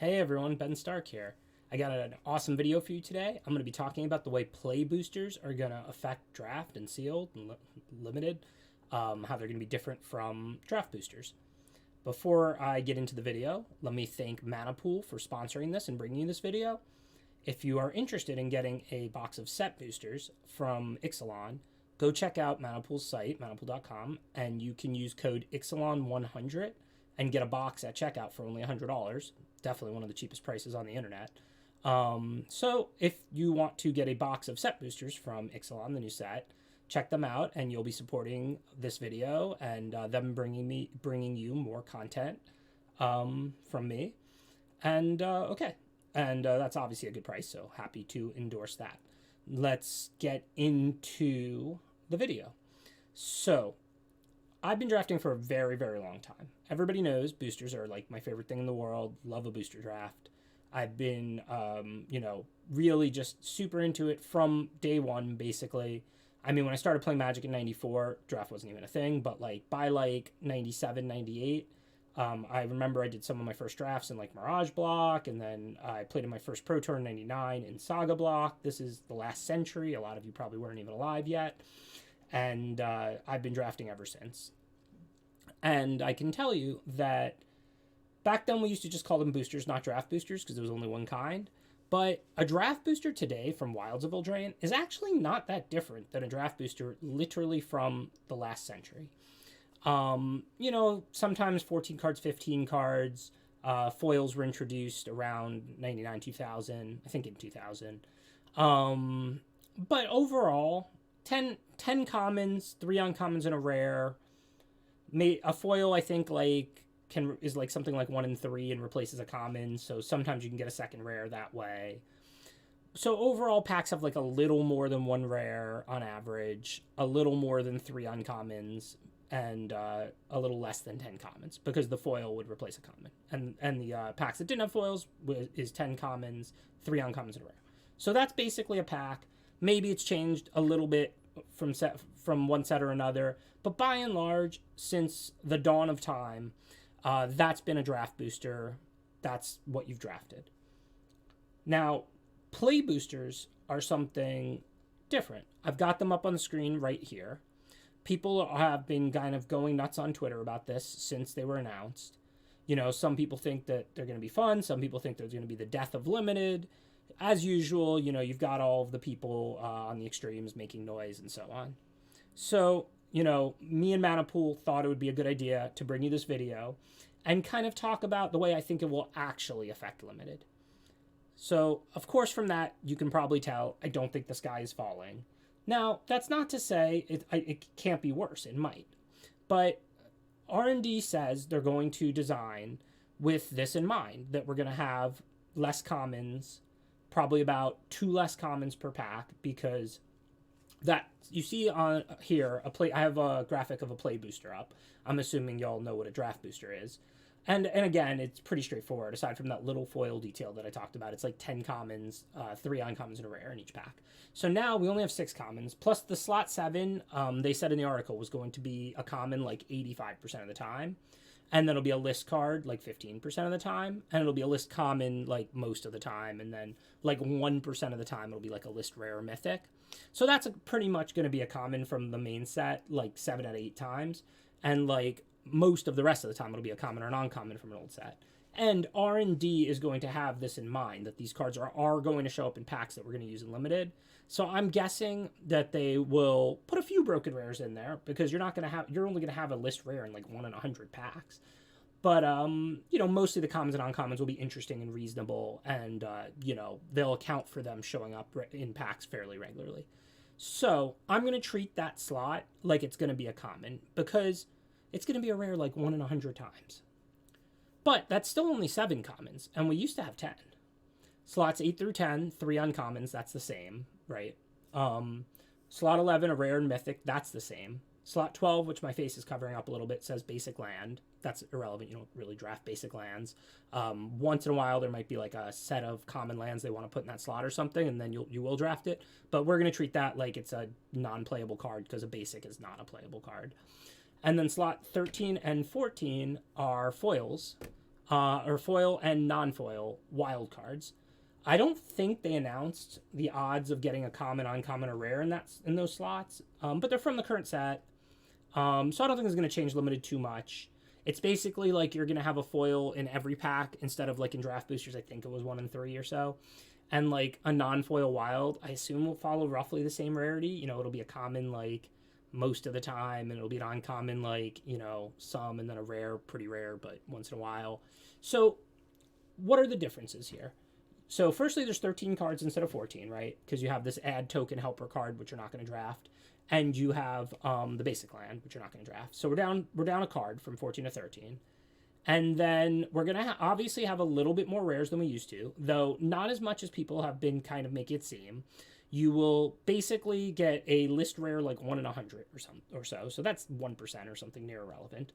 Hey everyone, Ben Stark here. I got an awesome video for you today. I'm going to be talking about the way play boosters are going to affect draft and sealed and limited, how they're going to be different from draft boosters. Before I get into the video, let me thank Manapool for sponsoring this and bringing you this video. If you are interested in getting a box of set boosters from Ixalan, go check out Manapool's site, manapool.com, and you can use code Ixalan100 and get a box at checkout for only $100. Definitely one of the cheapest prices on the internet. So if you want to get a box of set boosters from Ixalan, the new set, check them out, and you'll be supporting this video and them bringing you more content from me. And okay, and that's obviously a good price, so happy to endorse that. Let's get into the video. So I've been drafting for a very, very long time. Everybody knows boosters are like my favorite thing in the world. Love a booster draft. I've been, really just super into it from day one, basically. I mean, when I started playing Magic in 94, draft wasn't even a thing, but like by like 97, 98, I remember I did some of my first drafts in like Mirage Block, and then I played in my first Pro Tour in 99 in Saga Block. This is the last century. A lot of you probably weren't even alive yet. And I've been drafting ever since. And I can tell you that back then we used to just call them boosters, not draft boosters, because there was only one kind. But a draft booster today from Wilds of Eldraine is actually not that different than a draft booster literally from the last century. Sometimes 14 cards, 15 cards. Foils were introduced around 99, 2000, I think in 2000. But overall, 10 commons, 3 uncommons, and a rare. A foil, I think, is like something like 1 in 3 and replaces a common, so sometimes you can get a second rare that way. So overall, packs have like a little more than 1 rare on average, a little more than 3 uncommons, and a little less than 10 commons, because the foil would replace a common. And the packs that didn't have foils is 10 commons, 3 uncommons, and a rare. So that's basically a pack. Maybe it's changed a little bit from one set or another, but by and large, since the dawn of time, that's been a draft booster. That's what you've drafted. Now, play boosters are something different. I've got them up on the screen right here. People have been kind of going nuts on Twitter about this since they were announced. Some people think that they're going to be fun. Some people think they're going to be the death of limited. As usual, you've got all of the people on the extremes making noise and so on. So, me and Manapool thought it would be a good idea to bring you this video and kind of talk about the way I think it will actually affect limited. So, of course, from that, you can probably tell I don't think the sky is falling. Now, that's not to say it can't be worse. It might. But R&D says they're going to design with this in mind, that we're going to have less commons, probably about 2 less commons per pack, because that you see on here I have a graphic of a play booster up. I'm assuming y'all know what a draft booster is. And again, it's pretty straightforward. Aside from that little foil detail that I talked about, it's like 10 commons, 3 uncommons, and a rare in each pack. So now we only have 6 commons, plus the slot 7, they said in the article, was going to be a common like 85% of the time. And then it'll be a list card like 15% of the time. And it'll be a list common like most of the time. And then like 1% of the time, it'll be like a list rare or mythic. So that's pretty much going to be a common from the main set like 7 out of 8 times. And like most of the rest of the time, it'll be a common or an uncommon from an old set. And R&D is going to have this in mind, that these cards are going to show up in packs that we're going to use in limited. So I'm guessing that they will put a few broken rares in there, because you're only going to have a list rare in like 1 in 100 packs. But mostly the commons and uncommons will be interesting and reasonable, and they'll account for them showing up in packs fairly regularly. So I'm going to treat that slot like it's going to be a common, because it's going to be a rare like 1 in 100 times. But that's still only 7 commons, and we used to have 10. Slots 8 through 10, 3 uncommons, that's the same, right? Slot 11, a rare and mythic, that's the same. Slot 12, which my face is covering up a little bit, says basic land. That's irrelevant. You don't really draft basic lands. Once in a while, there might be like a set of common lands they want to put in that slot or something, and then you will draft it. But we're going to treat that like it's a non-playable card, because a basic is not a playable card. And then slot 13 and 14 are foils. or foil and non-foil wild cards. I don't think they announced the odds of getting a common, uncommon, or rare in those slots, but they're from the current set. So I don't think it's going to change limited too much. It's basically like you're going to have a foil in every pack instead of like in draft boosters, I think it was 1 in 3 or so. And like a non-foil wild, I assume will follow roughly the same rarity. You know, it'll be a common like most of the time, and it'll be an uncommon like, you know, some, and then a rare, pretty rare, but once in a while. So what are the differences here? So firstly, there's 13 cards instead of 14, right? Because you have this add token helper card, which you're not going to draft, and you have the basic land, which you're not going to draft. So we're down a card from 14 to 13. And then we're going to obviously have a little bit more rares than we used to, though not as much as people have been kind of making it seem. You will basically get a list rare like 1 in 100 or so. So that's 1% or something near irrelevant.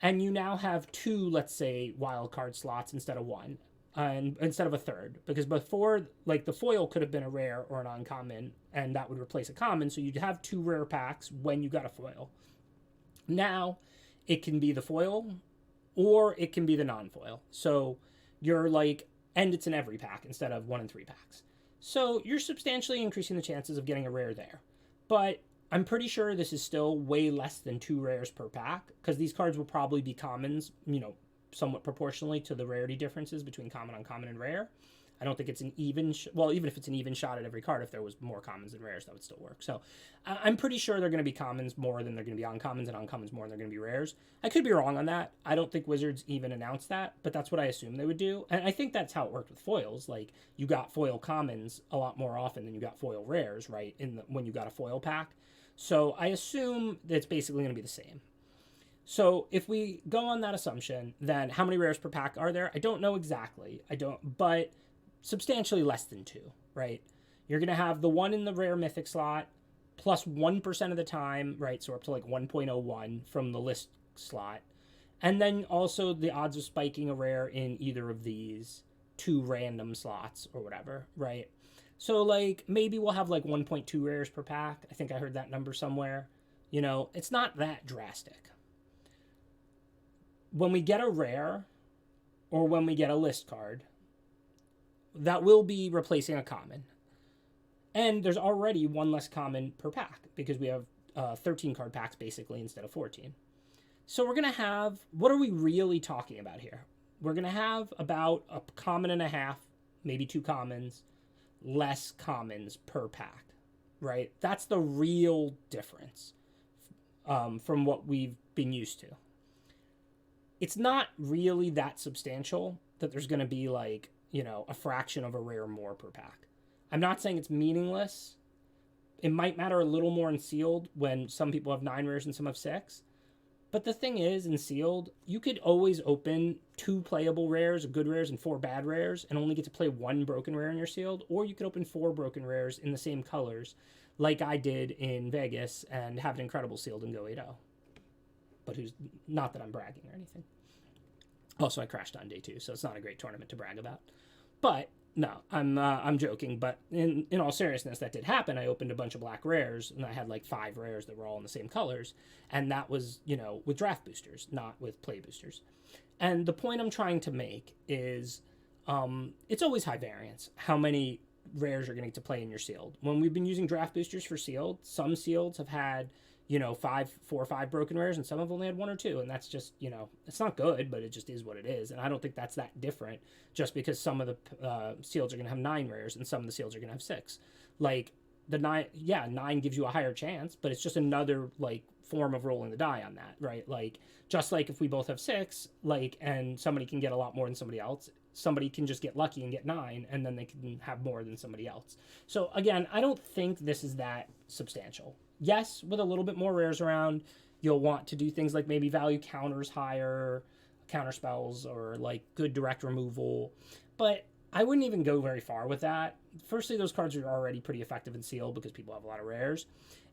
And you now have 2, let's say, wild card slots instead of 1. And instead of a third, because before, like, the foil could have been a rare or an uncommon, and that would replace a common, so you'd have 2 rare packs when you got a foil. Now it can be the foil or it can be the non-foil, so you're like, and it's in every pack instead of 1 in 3 packs, so you're substantially increasing the chances of getting a rare there. But I'm pretty sure this is still way less than 2 rares per pack, because these cards will probably be commons, you know, somewhat proportionally to the rarity differences between common, uncommon, and rare. I don't think it's an even... well, even if it's an even shot at every card, if there was more commons than rares, that would still work. So I'm pretty sure they're going to be commons more than they're going to be uncommons, and uncommons more than they're going to be rares. I could be wrong on that. I don't think Wizards even announced that, but that's what I assume they would do. And I think that's how it worked with foils. Like, you got foil commons a lot more often than you got foil rares, right, when you got a foil pack. So I assume that it's basically going to be the same. So if we go on that assumption, then how many rares per pack are there? I don't know exactly. But substantially less than 2, right? You're going to have the 1 in the rare mythic slot plus 1% of the time, right? So up to like 1.01 from the list slot. And then also the odds of spiking a rare in either of these 2 random slots or whatever, right? So like maybe we'll have like 1.2 rares per pack. I think I heard that number somewhere. You know, it's not that drastic. When we get a rare or when we get a list card, that will be replacing a common. And there's already 1 less common per pack because we have 13 card packs basically instead of 14. So we're going to have, what are we really talking about here? We're going to have about a common and a half, maybe 2 commons, less commons per pack, right? That's the real difference from what we've been used to. It's not really that substantial that there's going to be like, you know, a fraction of a rare more per pack. I'm not saying it's meaningless. It might matter a little more in sealed when some people have 9 rares and some have 6. But the thing is, in sealed, you could always open 2 playable rares, good rares, and 4 bad rares, and only get to play 1 broken rare in your sealed. Or you could open 4 broken rares in the same colors, like I did in Vegas, and have an incredible sealed and go 8-0. But who's, not that I'm bragging or anything. Also, I crashed on day 2, so it's not a great tournament to brag about. But no, I'm joking. But in all seriousness, that did happen. I opened a bunch of black rares, and I had like 5 rares that were all in the same colors, and that was, you know, with draft boosters, not with play boosters. And the point I'm trying to make is, it's always high variance how many rares you're going to get to play in your sealed. When we've been using draft boosters for sealed, some sealeds have had, you know, 4 or 5 broken rares, and some have only had 1 or 2, and that's just, you know, it's not good, but it just is what it is. And I don't think that's that different, just because some of the seals are going to have 9 rares and some of the seals are going to have 6. Like the 9 gives you a higher chance, but it's just another like form of rolling the die on that, right? Like, just like if we both have 6, like, and somebody can get a lot more than somebody else, somebody can just get lucky and get 9, and then they can have more than somebody else. So again, I don't think this is that substantial. Yes, with a little bit more rares around, you'll want to do things like maybe value counters higher, counter spells, or like good direct removal. But I wouldn't even go very far with that. Firstly, those cards are already pretty effective in sealed because people have a lot of rares.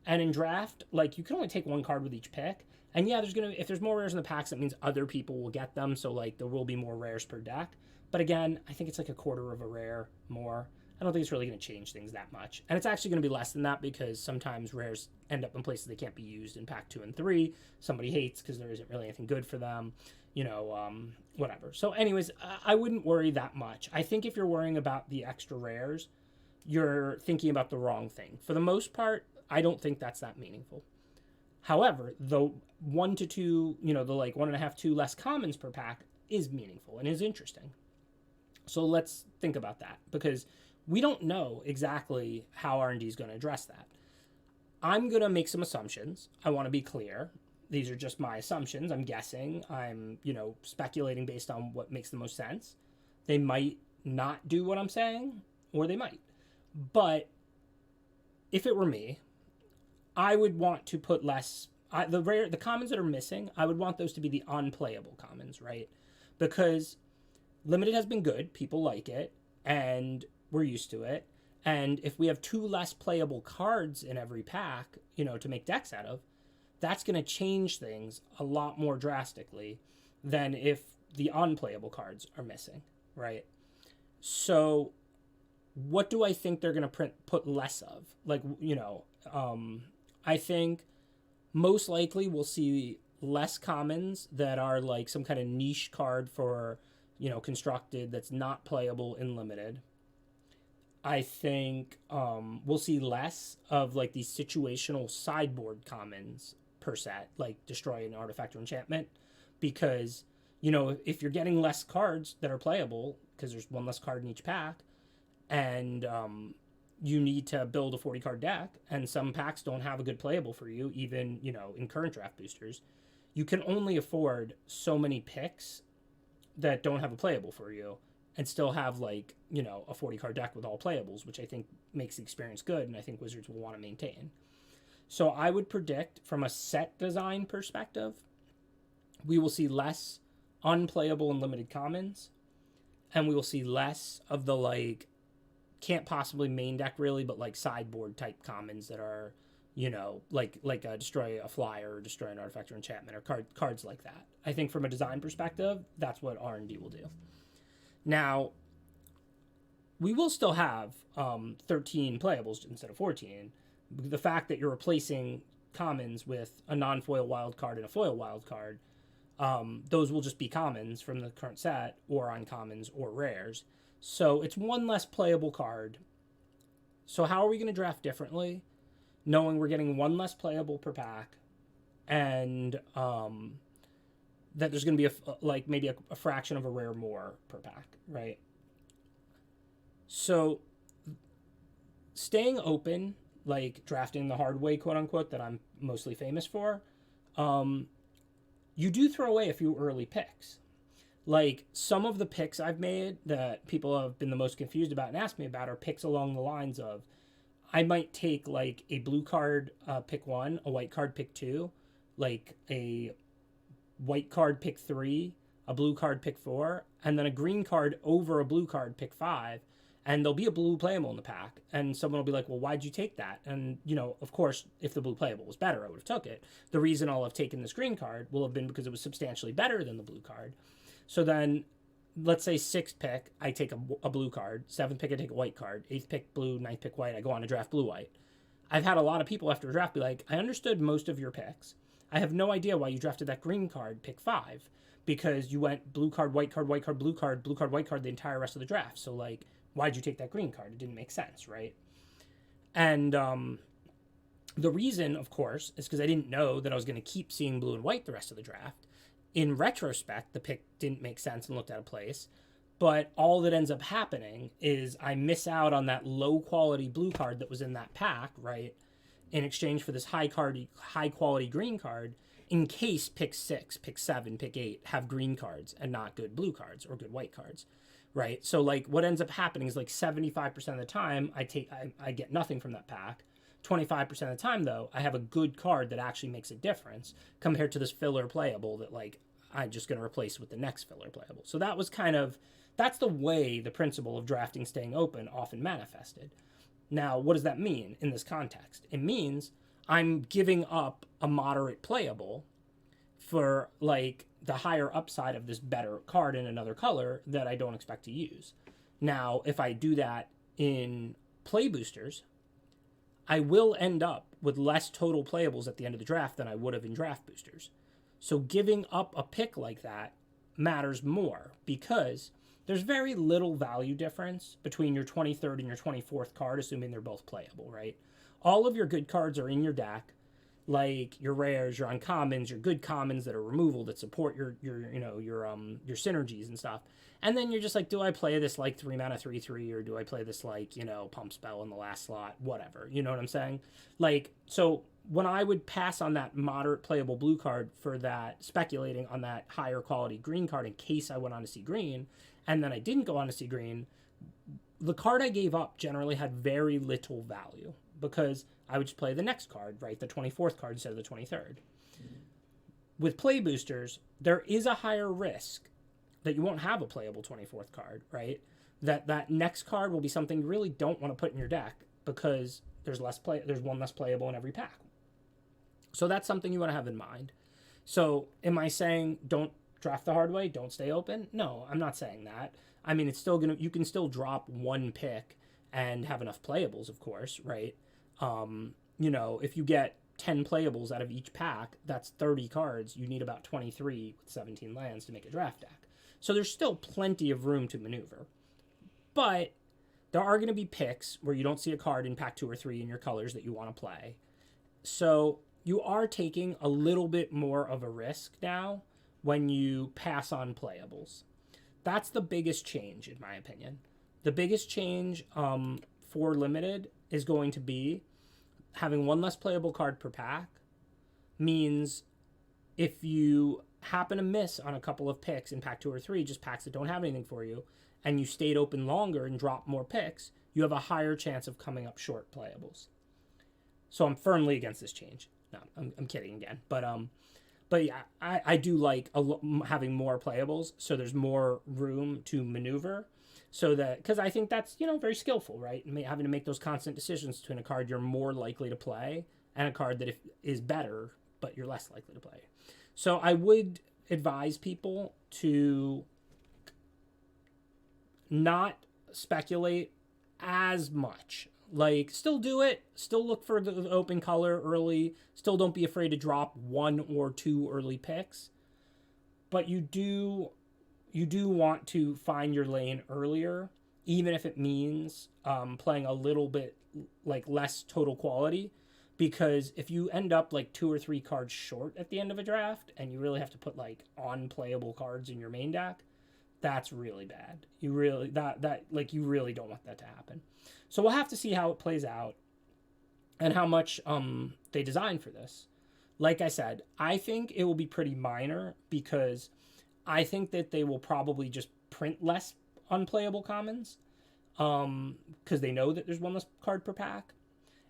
And in draft, like, you can only take 1 card with each pick. And yeah, if there's more rares in the packs, that means other people will get them. So like there will be more rares per deck. But again, I think it's like a quarter of a rare more. I don't think it's really going to change things that much. And it's actually going to be less than that because sometimes rares end up in places they can't be used in pack 2 and 3. Somebody hates because there isn't really anything good for them. You know, whatever. So anyways, I wouldn't worry that much. I think if you're worrying about the extra rares, you're thinking about the wrong thing. For the most part, I don't think that's that meaningful. However, the 1 to 2, the like 1.5, 2 less commons per pack is meaningful and is interesting. So let's think about that, because we don't know exactly how R&D is going to address that. I'm going to make some assumptions. I want to be clear. These are just my assumptions. I'm guessing. I'm, speculating based on what makes the most sense. They might not do what I'm saying, or they might. But if it were me, I would want to put less. The commons that are missing, I would want those to be the unplayable commons, right? Because limited has been good. People like it, and we're used to it. And if we have 2 less playable cards in every pack, to make decks out of, that's going to change things a lot more drastically than if the unplayable cards are missing, right? So what do I think they're going to put less of? Like, I think most likely we'll see less commons that are like some kind of niche card for, constructed that's not playable in limited. I think we'll see less of like these situational sideboard commons per set, like destroy an artifact or enchantment, because if you're getting less cards that are playable because there's 1 less card in each pack, and you need to build a 40 card deck, and some packs don't have a good playable for you, even in current draft boosters, you can only afford so many picks that don't have a playable for you and still have like a 40 card deck with all playables, which I think makes the experience good, and I think Wizards will want to maintain. So I would predict, from a set design perspective, we will see less unplayable and limited commons, and we will see less of the like can't possibly main deck really, but like sideboard type commons that are like destroy a flyer or destroy an artifact or enchantment, or cards like that. I think from a design perspective, that's what R&D will do. Now, we will still have 13 playables instead of 14. The fact that you're replacing commons with a non-foil wild card and a foil wild card, those will just be commons from the current set, or uncommons or rares. So it's 1 less playable card. So how are we going to draft differently, knowing we're getting 1 less playable per pack, and that there's going to be maybe a fraction of a rare more per pack, right? So staying open, like drafting the hard way, quote unquote, that I'm mostly famous for, you do throw away a few early picks. Like, some of the picks I've made that people have been the most confused about and asked me about are picks along the lines of, I might take like a blue card pick 1, a white card pick 2, like a white card pick 3, a blue card pick 4, and then a green card over a blue card pick 5, and there'll be a blue playable in the pack, and someone will be like, well, why'd you take that? And of course, if the blue playable was better, I would have took it. The reason I'll have taken this green card will have been because it was substantially better than the blue card. So then, let's say 6th pick, I take a blue card. 7th pick, I take a white card. 8th pick, blue. 9th pick, white. I go on to draft blue-white. I've had a lot of people after a draft be like, I understood most of your picks. I have no idea why you drafted that green card, pick 5, because you went blue card, white card, white card, blue card, white card the entire rest of the draft. So, like, why'd you take that green card? It didn't make sense, right? And the reason, of course, is because I didn't know that I was going to keep seeing blue and white the rest of the draft. In retrospect, the pick didn't make sense and looked out of place. But all that ends up happening is I miss out on that low-quality blue card that was in that pack, right, in exchange for this high-quality green card, in case pick 6, pick 7, pick 8 have green cards and not good blue cards or good white cards, right? So, like, what ends up happening is, like, 75% of the time, I get nothing from that pack. 25% of the time, though, I have a good card that actually makes a difference compared to this filler playable that, like, I'm just going to replace with the next filler playable. So that's the way the principle of drafting staying open often manifested. Now, what does that mean in this context? It means I'm giving up a moderate playable for, like, the higher upside of this better card in another color that I don't expect to use. Now, if I do that in play boosters, I will end up with less total playables at the end of the draft than I would have in draft boosters. So giving up a pick like that matters more because there's very little value difference between your 23rd and your 24th card, assuming they're both playable, right? All of your good cards are in your deck, like your rares, your uncommons, your good commons that are removal that support your synergies and stuff. And then you're just like, do I play this like 3 mana 3/3 or do I play this like, pump spell in the last slot, whatever. You know what I'm saying? Like, so when I would pass on that moderate playable blue card for that, speculating on that higher quality green card in case I went on to see green, and then I didn't go on to see green, the card I gave up generally had very little value because I would just play the next card, right? The 24th card instead of the 23rd. With play boosters, there is a higher risk that you won't have a playable 24th card, right? That next card will be something you really don't want to put in your deck because there's one less playable in every pack. So that's something you want to have in mind. So am I saying don't draft the hard way, don't stay open? No, I'm not saying that. I mean, you can still drop one pick and have enough playables, of course, right? If you get 10 playables out of each pack, that's 30 cards. You need about 23 with 17 lands to make a draft deck. So there's still plenty of room to maneuver. But there are going to be picks where you don't see a card in pack 2 or 3 in your colors that you want to play. So you are taking a little bit more of a risk now when you pass on playables. That's the biggest change, in my opinion. The biggest change for Limited is going to be having one less playable card per pack means if you happen to miss on a couple of picks in pack 2 or 3, just packs that don't have anything for you, and you stayed open longer and dropped more picks, you have a higher chance of coming up short playables. So I'm firmly against this change. No, I'm kidding again. But yeah, I do like having more playables, so there's more room to maneuver. So that, because I think that's, very skillful, right? Having to make those constant decisions between a card you're more likely to play and a card that is better, but you're less likely to play. So I would advise people to not speculate as much. Like, still do it. Still look for the open color early. Still don't be afraid to drop 1 or 2 early picks. But you do want to find your lane earlier, even if it means playing a little bit like less total quality. Because if you end up like 2 or 3 cards short at the end of a draft and you really have to put like unplayable cards in your main deck, that's really bad. You really you really don't want that to happen. So we'll have to see how it plays out and how much they design for this. Like I said, I think it will be pretty minor because I think that they will probably just print less unplayable commons because they know that there's one less card per pack.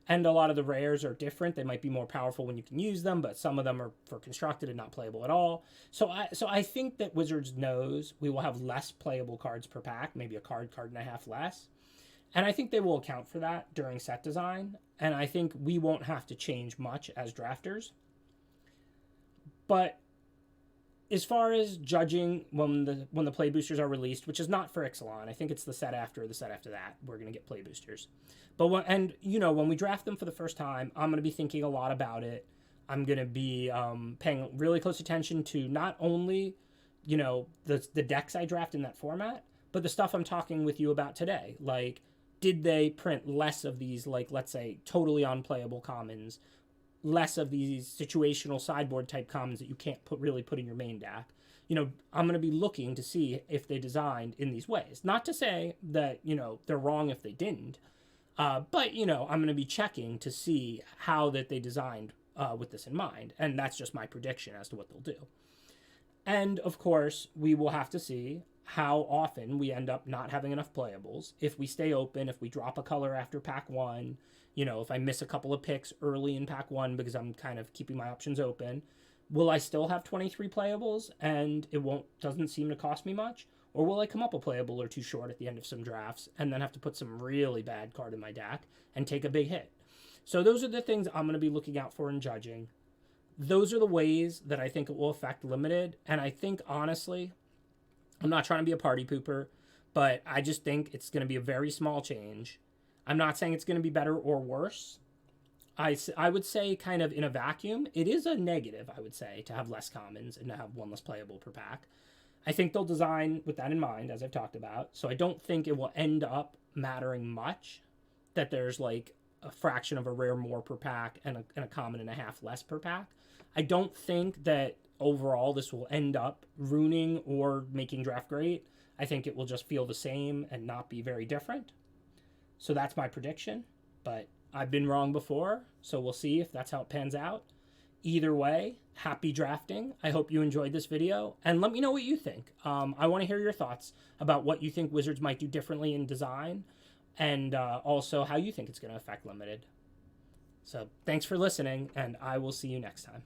And a lot of the rares are different. They might be more powerful when you can use them, but some of them are for constructed and not playable at all. So I think that Wizards knows we will have less playable cards per pack, maybe a card and a half less. And I think they will account for that during set design. And I think we won't have to change much as drafters. But as far as judging when the play boosters are released, which is not for Ixalan, I think it's the set after that, we're going to get play boosters. But when we draft them for the first time, I'm going to be thinking a lot about it. I'm going to be paying really close attention to not only, the decks I draft in that format, but the stuff I'm talking with you about today. Like, did they print less of these, like, let's say, totally unplayable commons, less of these situational sideboard type commons that you can't really put in your main deck? I'm going to be looking to see if they designed in these ways. Not to say that, they're wrong if they didn't, but, I'm going to be checking to see how that they designed with this in mind. And that's just my prediction as to what they'll do. And, of course, we will have to see how often we end up not having enough playables. If we stay open, if we drop a color after pack 1, if I miss a couple of picks early in pack 1 because I'm kind of keeping my options open, will I still have 23 playables and it doesn't seem to cost me much? Or will I come up a playable or 2 short at the end of some drafts and then have to put some really bad card in my deck and take a big hit? So those are the things I'm going to be looking out for and judging. Those are the ways that I think it will affect Limited. And I think, honestly, I'm not trying to be a party pooper, but I just think it's going to be a very small change. I'm not saying it's going to be better or worse. I would say, kind of in a vacuum, it is a negative, I would say, to have less commons and to have one less playable per pack. I think they'll design with that in mind, as I've talked about. So I don't think it will end up mattering much that there's like a fraction of a rare more per pack and a common and a half less per pack. I don't think that overall this will end up ruining or making draft great. I think it will just feel the same and not be very different. So that's my prediction. But I've been wrong before, so we'll see if that's how it pans out. Either way, happy drafting. I hope you enjoyed this video, and let me know what you think. I want to hear your thoughts about what you think Wizards might do differently in design, and also how you think it's going to affect Limited. So thanks for listening, and I will see you next time.